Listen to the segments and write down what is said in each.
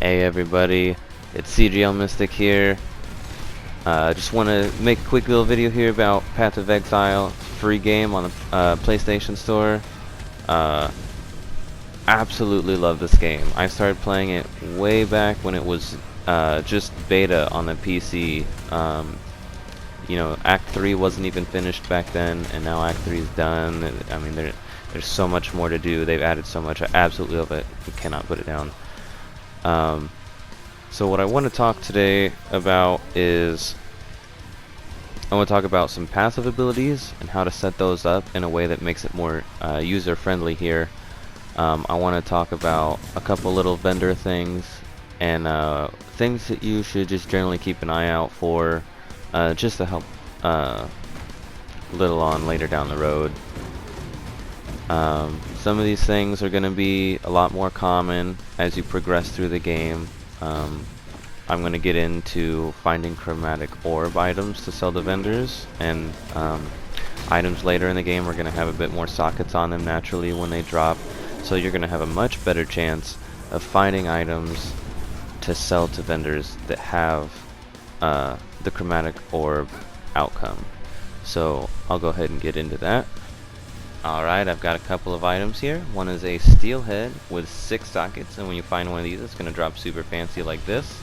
Hey everybody, it's CGL Mystic here. Just want to make a quick little video here about Path of Exile, free game on the PlayStation Store. Absolutely love this game. I started playing it way back when it was just beta on the PC. You know, Act 3 wasn't even finished back then, and now Act 3 is done. I mean, there's so much more to do. They've added so much. I absolutely love it. You cannot put it down. So what I want to talk today about is I want to talk about some passive abilities and how to set those up in a way that makes it more user-friendly here. I want to talk about a couple little vendor things and things that you should just generally keep an eye out for, just to help little on later down the road. Some of these things are going to be a lot more common as you progress through the game. I'm going to get into finding chromatic orb items to sell to vendors, and items later in the game are going to have a bit more sockets on them naturally when they drop, so you're going to have a much better chance of finding items to sell to vendors that have the chromatic orb outcome. So I'll go ahead and get into that. Alright, I've got a couple of items here. One is a steel head with 6 sockets, and when you find one of these, it's going to drop super fancy like this,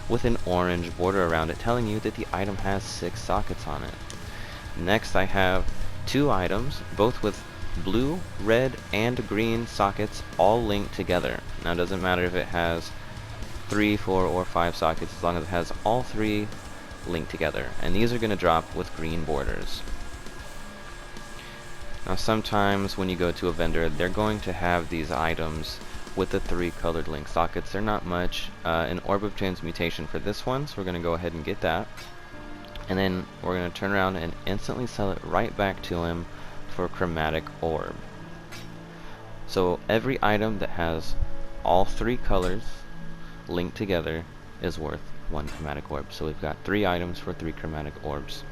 with an orange border around it telling you that the item has 6 sockets on it. Next, I have 2 items, both with blue, red, and green sockets all linked together. Now, it doesn't matter if it has 3, 4, or 5 sockets, as long as it has all 3 linked together. And these are going to drop with green borders. Now sometimes when you go to a vendor, they're going to have these items with the 3 colored link sockets. They're not much. An Orb of Transmutation for this one, so we're going to go ahead and get that. And then we're going to turn around and instantly sell it right back to him for Chromatic Orb. So every item that has all 3 colors linked together is worth 1 Chromatic Orb. So we've got 3 items for 3 Chromatic Orbs.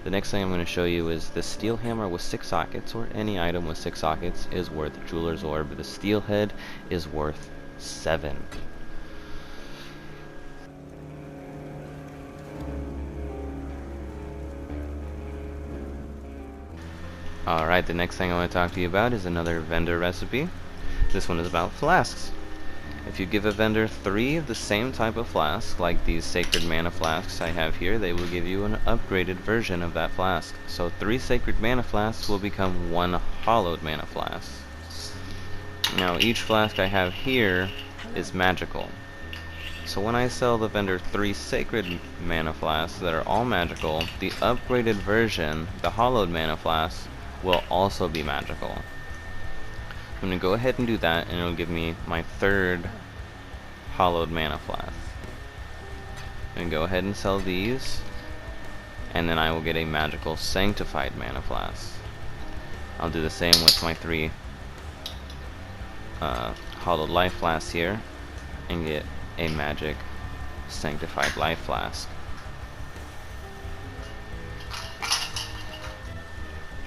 The next thing I'm going to show you is the steel hammer with 6 sockets, or any item with 6 sockets, is worth Jeweler's Orb. The steel head is worth 7. Alright, the next thing I want to talk to you about is another vendor recipe. This one is about flasks. If you give a vendor 3 of the same type of flask, like these Sacred Mana flasks I have here, they will give you an upgraded version of that flask. So 3 Sacred Mana flasks will become 1 Hollowed Mana flask. Now each flask I have here is magical. So when I sell the vendor 3 Sacred Mana flasks that are all magical, the upgraded version, the Hollowed Mana flask, will also be magical. I'm going to go ahead and do that, and it'll give me my 3rd Hollowed Mana flask. I'm going to go ahead and sell these, and then I will get a magical Sanctified Mana flask. I'll do the same with my 3 Hollowed Life flasks here, and get a magic Sanctified Life flask.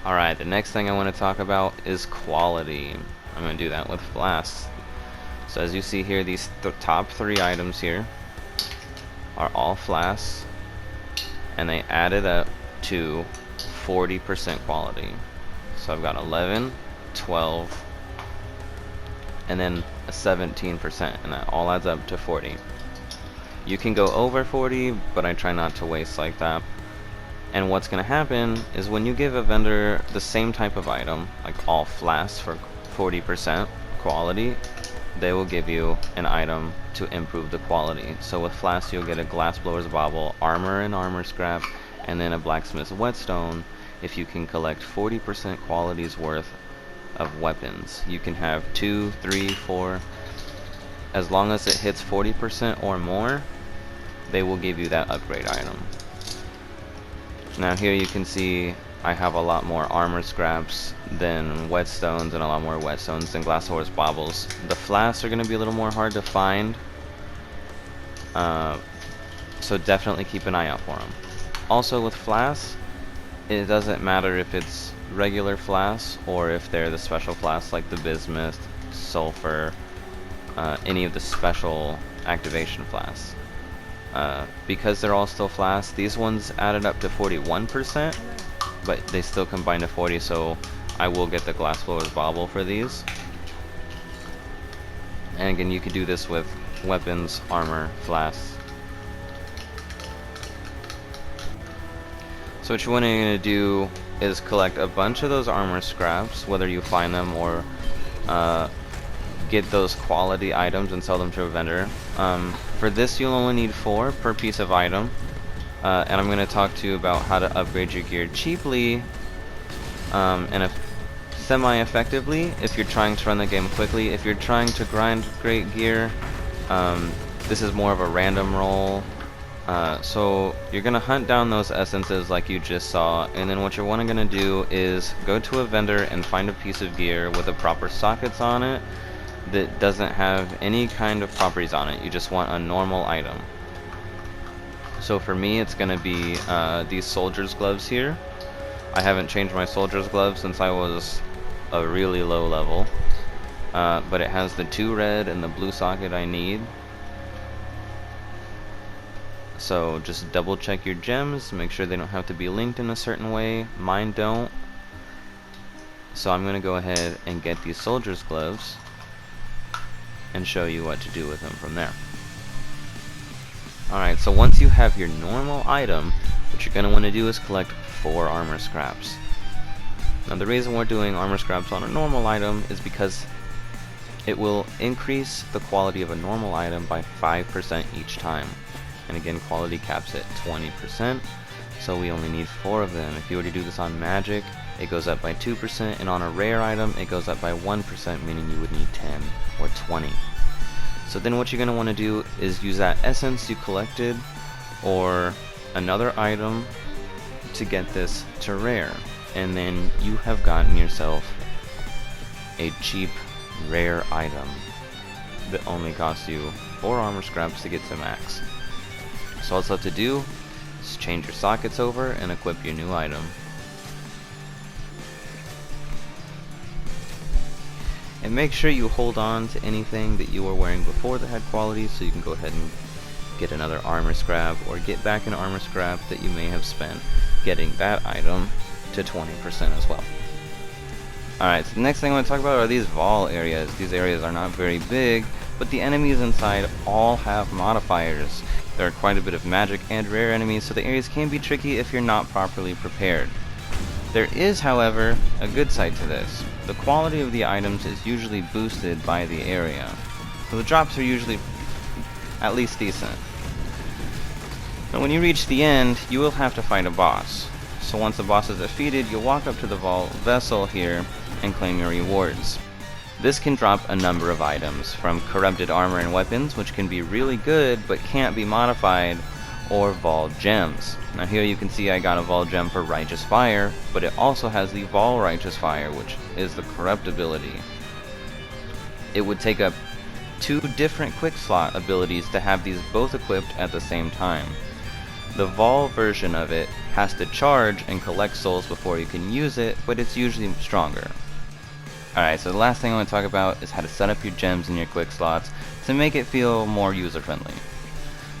Alright, the next thing I want to talk about is quality. I'm going to do that with flasks. So as you see here, these top 3 items here are all flasks, and they added up to 40% quality. So I've got 11, 12, and then a 17%, and that all adds up to 40. You can go over 40, but I try not to waste like that. And what's going to happen is when you give a vendor the same type of item, like all flasks for 40% quality, they will give you an item to improve the quality. So with flasks, you'll get a Glassblower's Bauble, armor and armor scrap, and then a Blacksmith's Whetstone. If you can collect 40% quality's worth of weapons, you can have 2, 3, 4. As long as it hits 40% or more, they will give you that upgrade item. Now here you can see I have a lot more armor scraps than whetstones, and a lot more whetstones than Glassblower's Baubles. The flasks are going to be a little more hard to find, so definitely keep an eye out for them. Also with flasks, it doesn't matter if it's regular flasks or if they're the special flasks like the bismuth, sulfur, any of the special activation flasks. Because they're all still flasks, these ones added up to 41%, but they still combine to 40, so I will get the glass blowers bauble for these. And again, you could do this with weapons, armor, flasks. So what you're going to do is collect a bunch of those armor scraps, whether you find them or get those quality items and sell them to a vendor. For this, you'll only need 4 per piece of item, and I'm going to talk to you about how to upgrade your gear cheaply and semi-effectively if you're trying to run the game quickly. If you're trying to grind great gear, this is more of a random roll. So you're going to hunt down those essences like you just saw, and then what you're going to do is go to a vendor and find a piece of gear with the proper sockets on it that doesn't have any kind of properties on it. You just want a normal item. So for me, it's going to be these soldier's gloves here. I haven't changed my soldier's gloves since I was a really low level, but it has the 2 red and the blue socket I need. So just double check your gems, make sure they don't have to be linked in a certain way. Mine don't. So I'm going to go ahead and get these soldier's gloves and show you what to do with them from there. Alright, so once you have your normal item, what you're going to want to do is collect 4 armor scraps. Now the reason we're doing armor scraps on a normal item is because it will increase the quality of a normal item by 5% each time. And again, quality caps at 20%, so we only need 4 of them. If you were to do this on magic, it goes up by 2%, and on a rare item, it goes up by 1%, meaning you would need 10 or 20. So then what you're going to want to do is use that essence you collected or another item to get this to rare, and then you have gotten yourself a cheap rare item that only costs you 4 armor scraps to get to max. So all it's left to do is change your sockets over and equip your new item. And make sure you hold on to anything that you were wearing before that had quality, so you can go ahead and get another armor scrap or get back an armor scrap that you may have spent getting that item to 20% as well. Alright, so the next thing I want to talk about are these Vol areas. These areas are not very big, but the enemies inside all have modifiers. There are quite a bit of magic and rare enemies, so the areas can be tricky if you're not properly prepared. There is, however, a good side to this. The quality of the items is usually boosted by the area, so the drops are usually at least decent. But when you reach the end, you will have to fight a boss. So once the boss is defeated, you'll walk up to the vault vessel here and claim your rewards. This can drop a number of items, from corrupted armor and weapons, which can be really good but can't be modified, or Vol gems. Now here you can see I got a Vol gem for Righteous Fire, but it also has the Vol Righteous Fire, which is the corrupt ability. It would take up 2 different quick slot abilities to have these both equipped at the same time. The Vol version of it has to charge and collect souls before you can use it, but it's usually stronger. Alright, so the last thing I want to talk about is how to set up your gems in your quick slots to make it feel more user friendly.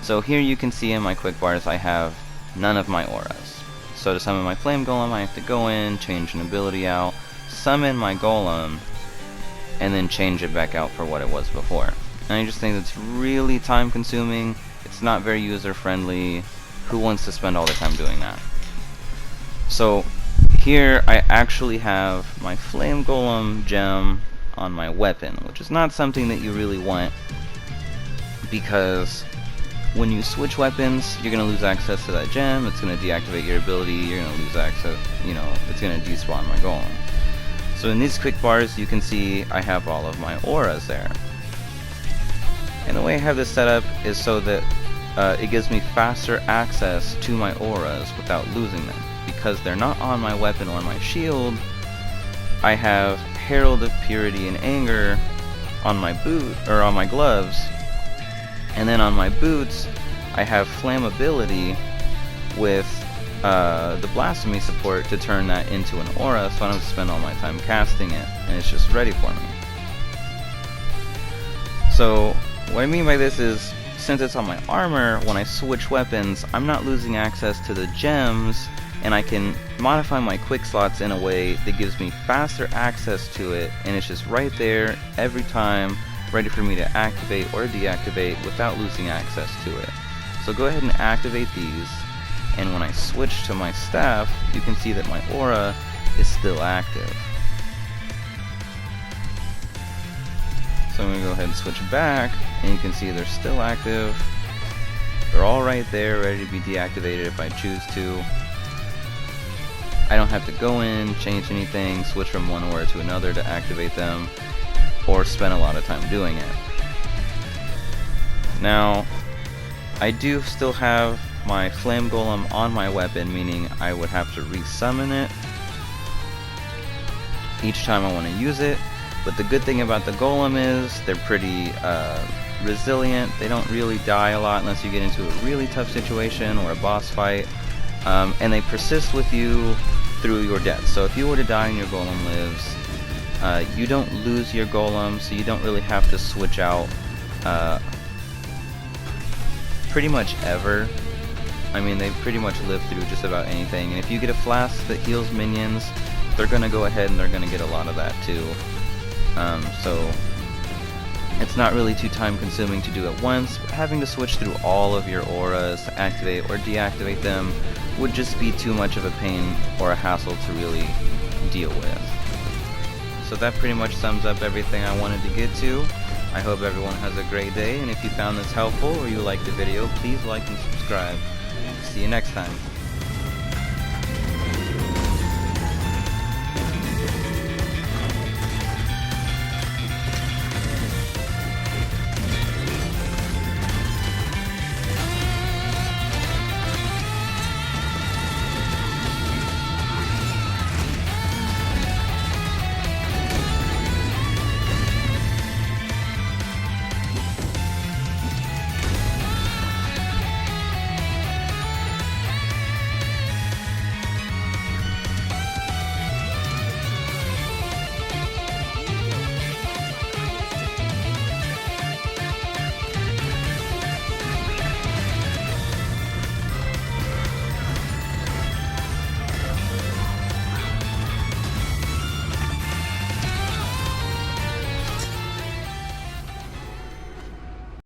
So here you can see in my quick bars I have none of my auras. So to summon my flame golem, I have to go in, change an ability out, summon my golem, and then change it back out for what it was before. And I just think that's really time consuming, it's not very user friendly. Who wants to spend all their time doing that? So here I actually have my flame golem gem on my weapon, which is not something that you really want, because when you switch weapons, you're going to lose access to that gem, it's going to deactivate your ability, you're going to lose access, it's going to despawn my golem. So in these quick bars, you can see I have all of my auras there. And the way I have this set up is so that it gives me faster access to my auras without losing them. Because they're not on my weapon or my shield, I have Herald of Purity and Anger on my boot, or on my gloves, and then on my boots I have Flammability with the Blasphemy support to turn that into an aura, so I don't have to spend all my time casting it, and it's just ready for me. So What I mean by this is, since it's on my armor, when I switch weapons, I'm not losing access to the gems, and I can modify my quick slots in a way that gives me faster access to it, and it's just right there every time, ready for me to activate or deactivate without losing access to it. So go ahead and activate these, and when I switch to my staff, you can see that my aura is still active. So I'm going to go ahead and switch back, and you can see they're still active. They're all right there, ready to be deactivated if I choose to. I don't have to go in, change anything, switch from one aura to another to activate them, or spend a lot of time doing it. Now, I do still have my flame golem on my weapon, meaning I would have to resummon it each time I want to use it. But the good thing about the golem is they're pretty resilient. They don't really die a lot unless you get into a really tough situation or a boss fight, and they persist with you through your death. So if you were to die and your golem lives, you don't lose your golem, so you don't really have to switch out pretty much ever. I mean, they pretty much live through just about anything, and if you get a flask that heals minions, they're gonna go ahead and they're gonna get a lot of that too. So it's not really too time consuming to do it once, but having to switch through all of your auras to activate or deactivate them would just be too much of a pain or a hassle to really deal with. So that pretty much sums up everything I wanted to get to. I hope everyone has a great day, and if you found this helpful or you liked the video, please like and subscribe. See you next time.